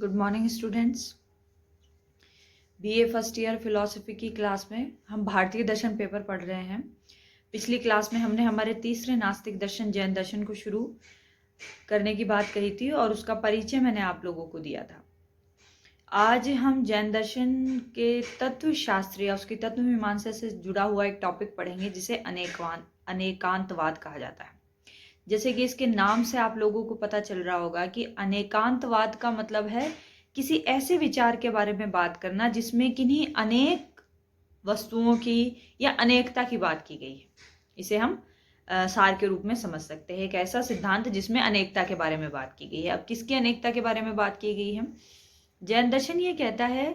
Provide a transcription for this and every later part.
Good morning students. BA first year philosophy की class में हम भारतीय दर्शन पेपर पढ़ रहे हैं। पिछली क्लास में हमने हमारे तीसरे नास्तिक दर्शन जैन दर्शन को शुरू करने की बात कही थी और उसका परिचय मैंने आप लोगों को दिया था। आज हम जैन दर्शन के तत्व शास्त्र या उसकी तत्व मीमांसा से जुड़ा हुआ एक टॉपिक पढ़ेंगे जिसे अनेकांतवाद कहा जाता है। जैसे कि इसके नाम से आप लोगों को पता चल रहा होगा कि अनेकांतवाद का मतलब है किसी ऐसे विचार के बारे में बात करना जिसमें किन्हीं अनेक वस्तुओं की या अनेकता की बात की गई है। इसे हम सार के रूप में समझ सकते हैं, एक ऐसा सिद्धांत जिसमें अनेकता के बारे में बात की गई है। अब किसकी अनेकता के बारे में बात की गई है? जैन दर्शन ये कहता है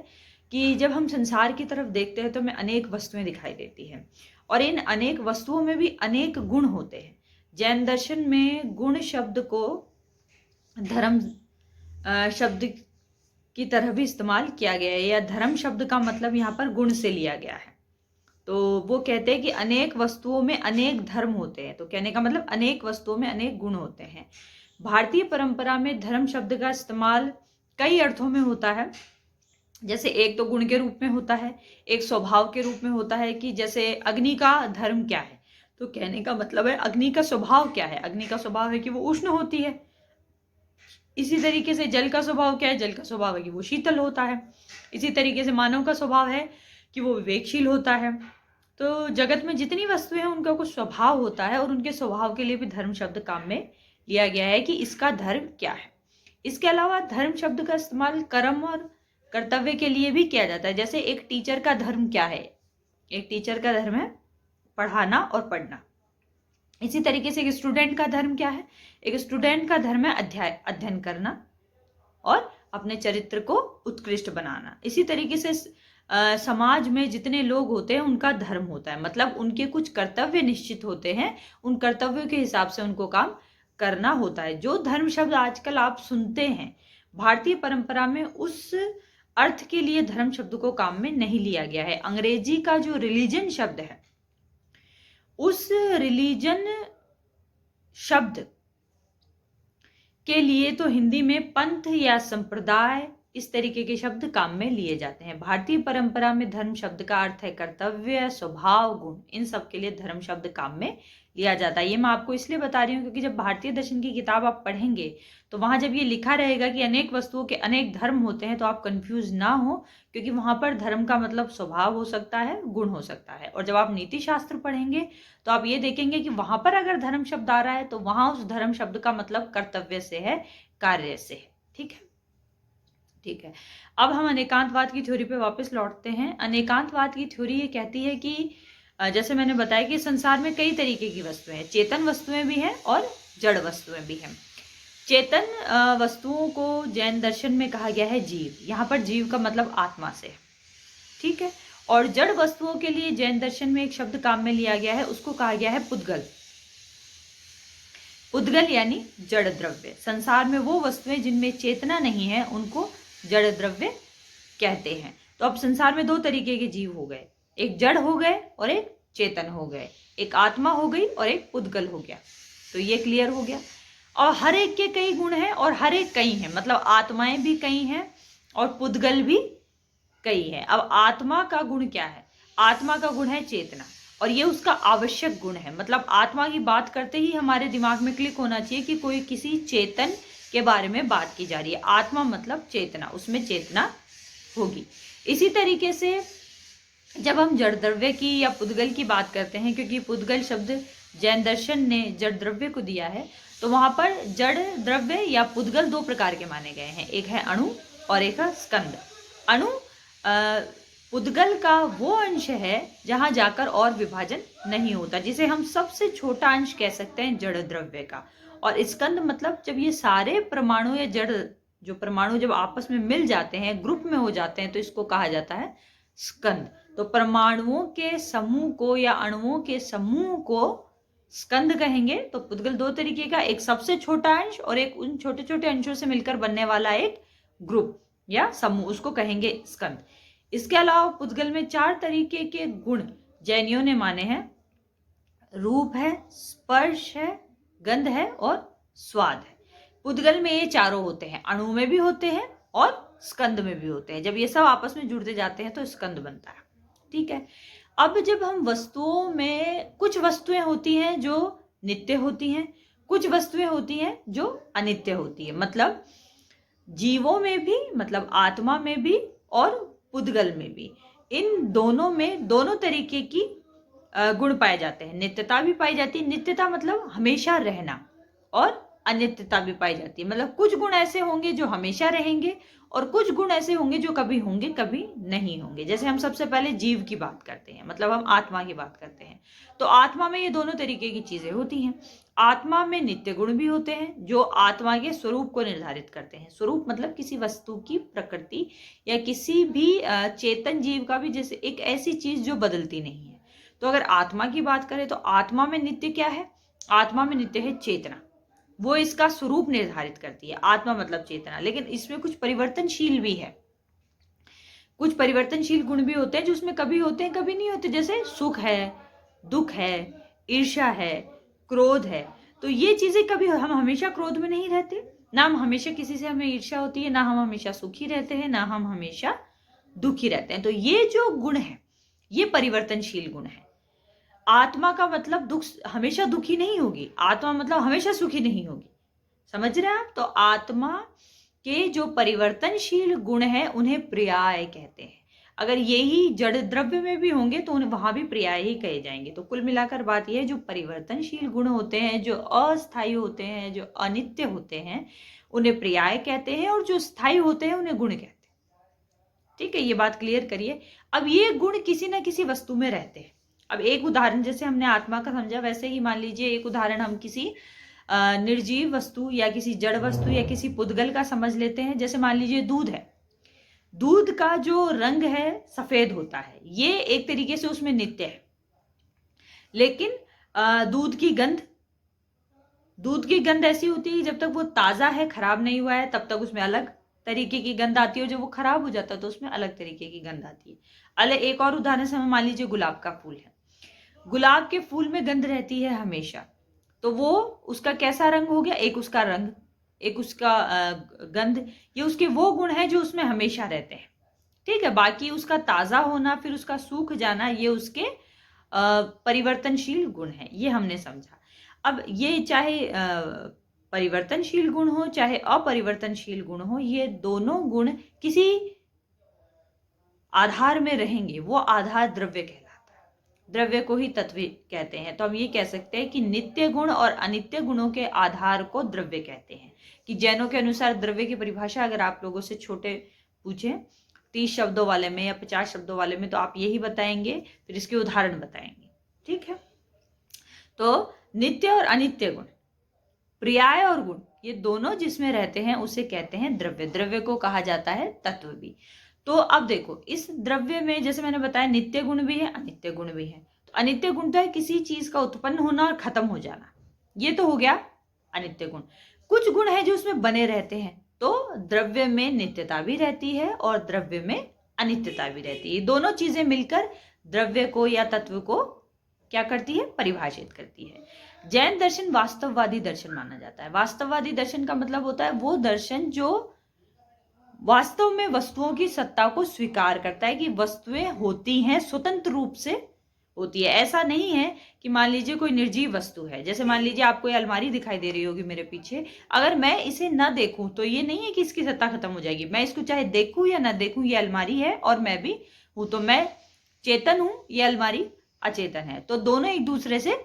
कि जब हम संसार की तरफ देखते हैं तो हमें अनेक वस्तुएं दिखाई देती हैं और इन अनेक वस्तुओं में भी अनेक गुण होते हैं। जैन दर्शन में गुण शब्द को धर्म शब्द की तरह भी इस्तेमाल किया गया है या धर्म शब्द का मतलब यहाँ पर गुण से लिया गया है। तो वो कहते हैं कि अनेक वस्तुओं में अनेक धर्म होते हैं। तो कहने का मतलब अनेक वस्तुओं में अनेक गुण होते हैं। भारतीय परंपरा में धर्म शब्द का इस्तेमाल कई अर्थों में होता है। जैसे एक तो गुण के रूप में होता है, एक स्वभाव के रूप में होता है कि जैसे अग्नि का धर्म क्या है। तो कहने का मतलब है अग्नि का स्वभाव क्या है। अग्नि का स्वभाव है कि वो उष्ण होती है। इसी तरीके से जल का स्वभाव क्या है? जल का स्वभाव है कि वो शीतल होता है। इसी तरीके से मानव का स्वभाव है कि वो विवेकशील होता है। तो जगत में जितनी वस्तुएं हैं उनका कुछ स्वभाव होता है और उनके स्वभाव के लिए भी धर्म शब्द काम में लिया गया है कि इसका धर्म क्या है। इसके अलावा धर्म शब्द का इस्तेमाल कर्म और कर्तव्य के लिए भी किया जाता है। जैसे एक टीचर का धर्म क्या है? एक टीचर का धर्म है पढ़ाना और पढ़ना। इसी तरीके से एक स्टूडेंट का धर्म क्या है? एक स्टूडेंट का धर्म है अध्ययन करना और अपने चरित्र को उत्कृष्ट बनाना। इसी तरीके से समाज में जितने लोग होते हैं उनका धर्म होता है, मतलब उनके कुछ कर्तव्य निश्चित होते हैं, उन कर्तव्यों के हिसाब से उनको काम करना होता है। जो धर्म शब्द आजकल आप सुनते हैं भारतीय परंपरा में उस अर्थ के लिए धर्म शब्द को काम में नहीं लिया गया है। अंग्रेजी का जो रिलीजन शब्द है उस रिलीजन शब्द के लिए तो हिंदी में पंथ या संप्रदाय इस तरीके के शब्द काम में लिए जाते हैं। भारतीय परंपरा में धर्म शब्द का अर्थ है कर्तव्य, स्वभाव, गुण। इन सब के लिए धर्म शब्द काम में लिया जाता है। ये मैं आपको इसलिए बता रही हूँ क्योंकि जब भारतीय दर्शन की किताब आप पढ़ेंगे तो वहां जब ये लिखा रहेगा कि अनेक वस्तुओं के अनेक धर्म होते हैं तो आप कंफ्यूज ना हो, क्योंकि वहां पर धर्म का मतलब स्वभाव हो सकता है, गुण हो सकता है। और जब आप नीति शास्त्र पढ़ेंगे तो आप ये देखेंगे कि वहां पर अगर धर्म शब्द आ रहा है तो वहां उस धर्म शब्द का मतलब कर्तव्य से है, कार्य से है। ठीक है, ठीक है। अब हम अनेकांतवाद की थ्योरी पे वापस लौटते हैं। अनेकांतवाद की थ्योरी ये कहती है कि जैसे मैंने बताया कि संसार में कई तरीके की वस्तुएं हैं। चेतन वस्तुएं भी हैं और जड़ वस्तुएं भी हैं। चेतन वस्तुओं को जैन दर्शन में कहा गया है जीव। यहाँ पर जीव का मतलब आत्मा से, ठीक है। और जड़ वस्तुओं के लिए जैन दर्शन में एक शब्द काम में लिया गया है, उसको कहा गया है पुद्गल। पुद्गल यानी जड़ द्रव्य। संसार में वो वस्तुएं जिनमें चेतना नहीं है उनको जड़ द्रव्य कहते हैं। तो अब संसार में दो तरीके के जीव हो गए, एक जड़ हो गए और एक चेतन हो गए, एक आत्मा हो गई और एक पुद्गल हो गया। तो ये क्लियर हो गया। और हर एक के कई गुण हैं और हर एक कई हैं, मतलब आत्माएं भी कई हैं और पुद्गल भी कई हैं। अब आत्मा का गुण क्या है? आत्मा का गुण है चेतना और ये उसका आवश्यक गुण है। मतलब आत्मा की बात करते ही हमारे दिमाग में क्लिक होना चाहिए कि कोई किसी चेतन के बारे में बात की जा रही है। आत्मा मतलब चेतना, उसमें चेतना होगी। इसी तरीके से जब हम जड़ द्रव्य की या पुद्गल की बात करते हैं, क्योंकि पुद्गल शब्द जैन दर्शन ने जड़ द्रव्य को दिया है, तो वहां पर जड़ द्रव्य या पुद्गल दो प्रकार के माने गए हैं, एक है अणु और एक है स्कंद। अणु पुद्गल का वो अंश है जहां जाकर और विभाजन नहीं होता, जिसे हम सबसे छोटा अंश कह सकते हैं जड़ द्रव्य का। और स्कंद मतलब जब ये सारे परमाणु या जड़ जो परमाणु जब आपस में मिल जाते हैं, ग्रुप में हो जाते हैं, तो इसको कहा जाता है स्कंद। तो परमाणुओं के समूह को या अणुओं के समूह को स्कंद कहेंगे। तो पुद्गल दो तरीके का, एक सबसे छोटा अंश और एक उन छोटे छोटे अंशों से मिलकर बनने वाला एक ग्रुप या समूह, उसको कहेंगे स्कंद। इसके अलावा पुद्गल में चार तरीके के गुण जैनियों ने माने हैं। रूप है, स्पर्श है, गंध है और स्वाद है। पुद्गल में ये चारों होते हैं, अणु में भी होते हैं और स्कंद में भी होते हैं। जब ये सब आपस में जुड़ते जाते हैं तो स्कंद बनता है। ठीक है। अब जब हम वस्तुओं में, कुछ वस्तुएं होती हैं जो नित्य होती हैं, कुछ वस्तुएं होती हैं जो अनित्य होती है। मतलब जीवों में भी, मतलब आत्मा में भी और पुद्गल में भी, इन दोनों में दोनों तरीके की गुण पाए जाते हैं। नित्यता भी पाई जाती है, नित्यता मतलब हमेशा रहना, और अनित्यता भी पाई जाती है, मतलब कुछ गुण ऐसे होंगे जो हमेशा रहेंगे और कुछ गुण ऐसे होंगे जो कभी होंगे कभी नहीं होंगे। जैसे हम सबसे पहले जीव की बात करते हैं, मतलब हम आत्मा की बात करते हैं, तो आत्मा में ये दोनों तरीके की चीजें होती हैं। आत्मा में नित्य गुण भी होते हैं जो आत्मा के स्वरूप को निर्धारित करते हैं। स्वरूप मतलब किसी वस्तु की प्रकृति या किसी भी चेतन जीव का भी, जैसे एक ऐसी चीज जो बदलती नहीं है। तो अगर आत्मा की बात करें तो आत्मा में नित्य क्या है? आत्मा में नित्य है चेतना, वो इसका स्वरूप निर्धारित करती है। आत्मा मतलब चेतना, लेकिन इसमें कुछ परिवर्तनशील भी है, कुछ परिवर्तनशील गुण भी होते हैं जो उसमें कभी होते हैं कभी नहीं होते। जैसे सुख है, दुख है, ईर्ष्या है, क्रोध है। तो ये चीजें कभी, हम हमेशा क्रोध में नहीं रहते, ना हम हमेशा किसी से हमें ईर्ष्या होती है, ना हम हमेशा सुखी रहते हैं, ना हम हमेशा दुखी रहते हैं। तो ये जो गुण है ये परिवर्तनशील गुण है। आत्मा का मतलब दुख, हमेशा दुखी नहीं होगी, आत्मा मतलब हमेशा सुखी नहीं होगी। समझ रहे हैं आप? तो आत्मा के जो परिवर्तनशील गुण है उन्हें पर्याय कहते हैं। अगर यही जड़ द्रव्य में भी होंगे तो उन्हें वहां भी पर्याय ही कहे जाएंगे। तो कुल मिलाकर बात यह है, जो परिवर्तनशील गुण होते हैं, जो अस्थायी होते हैं, जो अनित्य होते हैं, उन्हें पर्याय कहते हैं, और जो स्थायी होते हैं उन्हें गुण कहते हैं। ठीक है, ये बात क्लियर करिए। अब ये गुण किसी ना किसी वस्तु में रहते हैं। अब एक उदाहरण, जैसे हमने आत्मा का समझा, वैसे ही मान लीजिए एक उदाहरण हम किसी निर्जीव वस्तु या किसी जड़ वस्तु या किसी पुद्गल का समझ लेते हैं। जैसे मान लीजिए दूध है, दूध का जो रंग है सफेद होता है, ये एक तरीके से उसमें नित्य है। लेकिन दूध की गंध ऐसी होती है जब तक वो ताजा है, खराब नहीं हुआ है, तब तक उसमें अलग तरीके की गंध आती है, और जब वो खराब हो जाता है तो उसमें अलग तरीके की गंध आती है। अलग एक और उदाहरण से, मान लीजिए गुलाब का फूल है, गुलाब के फूल में गंध रहती है हमेशा, तो वो उसका कैसा रंग हो गया? एक उसका रंग, एक उसका गंध, ये उसके वो गुण है जो उसमें हमेशा रहते हैं। ठीक है, बाकी उसका ताजा होना, फिर उसका सूख जाना, ये उसके परिवर्तनशील गुण है। ये हमने समझा। अब ये चाहे परिवर्तनशील गुण हो चाहे अपरिवर्तनशील गुण हो, ये दोनों गुण किसी आधार में रहेंगे, वो आधार द्रव्य कहलाता है। द्रव्य को ही तत्व कहते हैं। तो हम ये कह सकते हैं कि नित्य गुण और अनित्य गुणों के आधार को द्रव्य कहते हैं। कि जैनों के अनुसार द्रव्य की परिभाषा अगर आप लोगों से छोटे पूछे 30 शब्दों वाले में या 50 शब्दों वाले में, तो आप यही बताएंगे, फिर इसके उदाहरण बताएंगे। ठीक है, तो नित्य और अनित्य गुण, पर्याय और गुण, ये दोनों जिसमें रहते हैं उसे कहते हैं द्रव्य। द्रव्य को कहा जाता है तत्व भी। तो अब देखो, इस द्रव्य में जैसे मैंने बताया नित्य गुण भी है, अनित्य गुण भी है। तो अनित्य गुण तो है किसी चीज का उत्पन्न होना और खत्म हो जाना, ये तो हो गया अनित्य गुण। कुछ गुण है जो उसमें बने रहते हैं, तो द्रव्य में नित्यता भी रहती है और द्रव्य में अनित्यता भी रहती है। दोनों चीजें मिलकर द्रव्य को या तत्व को क्या करती है? परिभाषित करती है। जैन दर्शन वास्तववादी दर्शन माना जाता है। वास्तववादी दर्शन का मतलब होता है वो दर्शन जो वास्तव में वस्तुओं की सत्ता को स्वीकार करता है कि वस्तुएं होती हैं, स्वतंत्र रूप से होती है। ऐसा नहीं है कि मान लीजिए कोई निर्जीव वस्तु है, जैसे मान लीजिए आपको ये अलमारी दिखाई दे रही होगी मेरे पीछे, अगर मैं इसे ना देखूं तो ये नहीं है कि इसकी सत्ता खत्म हो जाएगी। मैं इसको चाहे देखूं या ना देखूं, ये अलमारी है और मैं भी हूं, तो मैं चेतन हूं, ये अलमारी अचेतन है, तो दोनों एक दूसरे से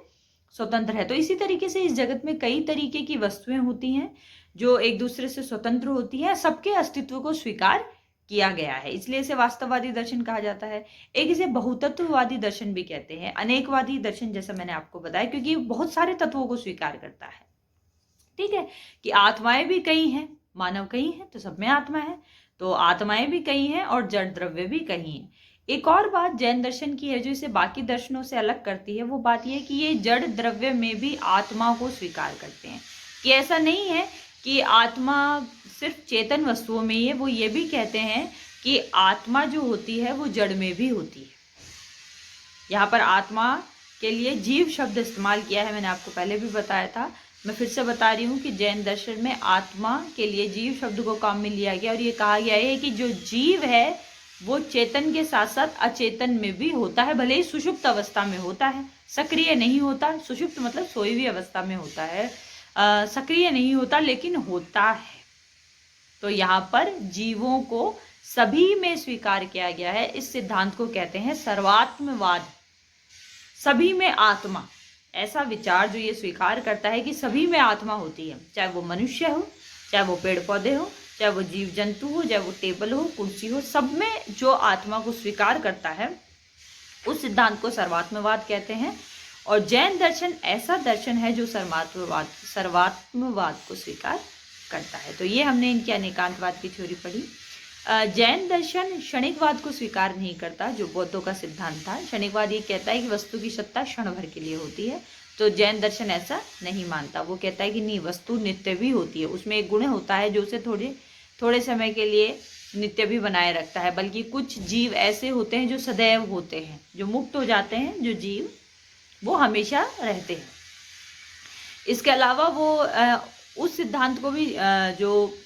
स्वतंत्र है। तो इसी तरीके से इस जगत में कई तरीके की वस्तुएं होती हैं जो एक दूसरे से स्वतंत्र होती है, सबके अस्तित्व को स्वीकार किया गया है, इसलिए इसे वास्तववादी दर्शन कहा जाता है। एक इसे बहुतत्ववादी दर्शन भी कहते हैं, अनेकवादी दर्शन, जैसा मैंने आपको बताया, क्योंकि बहुत सारे तत्वों को स्वीकार करता है। ठीक है, कि आत्माएं भी कई हैं, मानव कई हैं, तो सब में आत्मा है, तो आत्माएं भी कई हैं और जड़ द्रव्य भी कई हैं। एक और बात जैन दर्शन की है जो इसे बाकी दर्शनों से अलग करती है, वो बात यह है कि ये जड़ द्रव्य में भी आत्मा को स्वीकार करते हैं। कि ऐसा नहीं है कि आत्मा सिर्फ चेतन वस्तुओं में ही है, वो ये भी कहते हैं कि आत्मा जो होती है वो जड़ में भी होती है। यहाँ पर आत्मा के लिए जीव शब्द इस्तेमाल किया है, मैंने आपको पहले भी बताया था। मैं फिर से बता रही हूँ कि जैन दर्शन में आत्मा के लिए जीव शब्द को काम में लिया गया और ये कहा गया है कि जो जीव है वो चेतन के साथ साथ अचेतन में भी होता है, भले ही सुषुप्त अवस्था में होता है, सक्रिय नहीं होता। सुषुप्त मतलब सोई हुई अवस्था में होता है, सक्रिय नहीं होता लेकिन होता है। तो यहाँ पर जीवों को सभी में स्वीकार किया गया है। इस सिद्धांत को कहते हैं सर्वात्मवाद। सभी में आत्मा, ऐसा विचार जो ये स्वीकार करता है कि सभी में आत्मा होती है, चाहे वो मनुष्य हो, चाहे वो पेड़ पौधे हो, चाहे वो जीव जंतु हो, चाहे वो टेबल हो, कुर्सी हो, सब में जो आत्मा को स्वीकार करता है उस सिद्धांत को सर्वात्मवाद कहते हैं। और जैन दर्शन ऐसा दर्शन है जो सर्वात्मवाद को स्वीकार करता है। तो ये हमने इनकी अनेकांतवाद की थ्योरी पढ़ी। जैन दर्शन क्षणिकवाद को स्वीकार नहीं करता, जो बौद्धों का सिद्धांत था। क्षणिकवाद ये कहता है कि वस्तु की सत्ता क्षण भर के लिए होती है, तो जैन दर्शन ऐसा नहीं मानता। वो कहता है कि नहीं, वस्तु नित्य भी होती है, उसमें एक गुण होता है जो उसे थोड़े समय के लिए नित्य भी बनाए रखता है। बल्कि कुछ जीव ऐसे होते हैं जो सदैव होते हैं, जो मुक्त हो जाते हैं, जो जीव वो हमेशा रहते हैं। इसके अलावा वो उस सिद्धांत को भी जो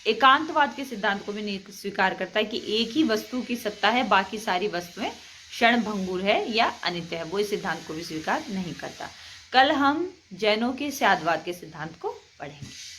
एकांतवाद के सिद्धांत को भी नहीं स्वीकार करता है कि एक ही वस्तु की सत्ता है, बाकी सारी वस्तुएं क्षण भंगुर है या अनित्य है। वो इस सिद्धांत को भी स्वीकार नहीं करता। कल हम जैनों के स्यादवाद के सिद्धांत को पढ़ेंगे।